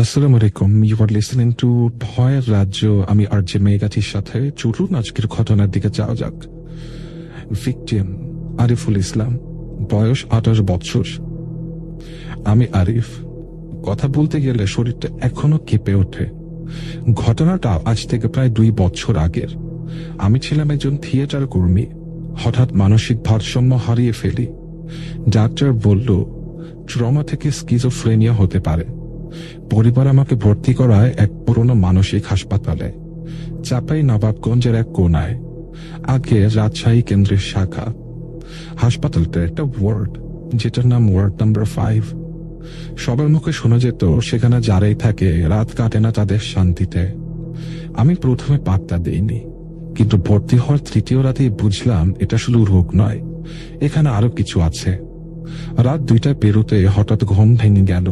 আসসালামু আলাইকুম। You R listening to ভয়ের রাজ্য। আমি আর জে মেগাটির সাথে চলুন আজকের ঘটনার দিকে যাওয়া যাক। ভিকটিম আরিফুল ইসলাম, বয়স 28 বছর। আমি আরিফ। কথা বলতে গেলে শরীরটা এখনো কেঁপে ওঠে। ঘটনাটা আজ থেকে প্রায় 2 বছর আগের। আমি ছিলাম একজন থিয়েটার কর্মী। হঠাৎ মানসিক ভারসাম্য হারিয়ে ফেলি। ডাক্তার বলল ট্রমা থেকে স্কিজোফ্রেনিয়া হতে পারে। পরিবার আমাকে ভর্তি করায় এক পুরনো মানসিক হাসপাতালে, চাপাই নবাবগঞ্জের এক কোনায়। আগে রাজশাহী কেন্দ্রের শাখা। হাসপাতালটা একটা ওয়ার্ড, যেটার নাম ওয়ার্ড নাম্বার 5। সবার মুখে শোনা যেত সেখানে যারাই থাকে রাত কাটে না তাদের শান্তিতে। আমি প্রথমে পাত্তা দেইনি, কিন্তু ভর্তি হওয়ার 3য় রাতেই বুঝলাম এটা শুধু রোগ নয়, এখানে আরো কিছু আছে। রাত 2টায় পেরোতে হঠাৎ ঘুম ভেঙে গেল।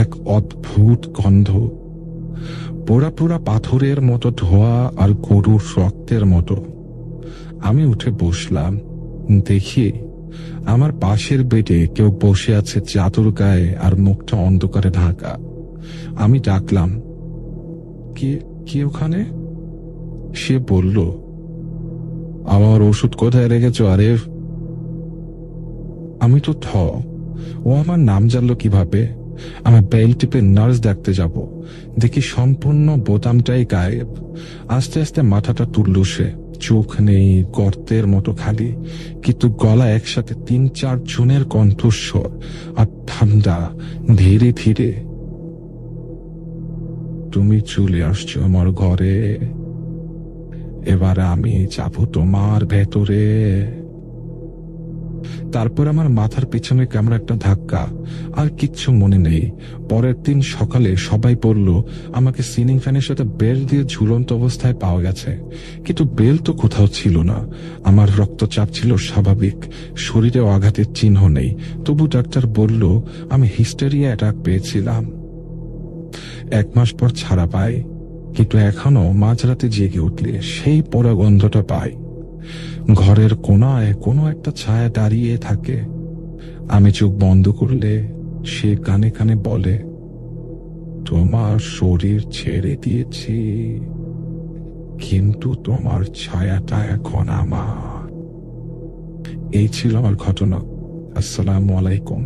এক অদ্ভুত গন্ধ, পোড়া পোড়া পাথরের মতো ধোয়া আর গরুর রক্তের মতো। আমি উঠে বসলাম। দেখি আমার পাশের বেডে কেউ বসে আছে চাদর গায়ে আর মুখটা অন্ধকারে ঢাকা। আমি ডাকলাম, কে কে ওখানে? সে বলল, আমার ওষুধ কোথায় রেখেছো আরিফ? আমি তো ও আমার নাম জানলো কিভাবে? আমার বেল টিপে নার্স ডাকতে যাব, দেখি সম্পূর্ণ বোতামটাই গায়েব। আস্তে আস্তে মাথাটা তুলল সে। চোখ নেই, গর্তের মতো খালি, কিন্তু গলা একসাথে 3-4 জনের কণ্ঠস্বর, আর ঠান্ডা, ধীরে ধীরে, তুমি চলে আসছো আমার ঘরে, এবার আমি যাব তোমার ভেতরে। তারপর আমার মাথার পিছনে কেমন একটা ধাক্কা, আর কিচ্ছু মনে নেই। পরের দিন সকালে সবাই বলল আমাকে সিলিং ফ্যানের সাথে বেল দিয়ে ঝুলন্ত অবস্থায় পাওয়া গেছে, কিন্তু বেল তো কোথাও ছিল না। আমার রক্তচাপ ছিল স্বাভাবিক, শরীরে আঘাতের চিহ্ন নেই। তবু ডাক্তার বলল আমি হিস্টেরিয়া অ্যাটাক পেয়েছিলাম। 1 মাস পর ছাড়া পাই, কিন্তু এখনো মাঝরাতে জেগে উঠলে সেই পোড়া গন্ধটা পাই। ঘরের কোনায় কোনো একটা ছায়া দাঁড়িয়ে থাকে। আমি চোখ বন্ধ করলে সে কানে কানে বলে, তোমার শরীর ছেড়ে দিয়েছি, কিন্তু তোমার ছায়াটা এখন আমার। এই ছিল আমার ঘটনা। আসসালামু আলাইকুম।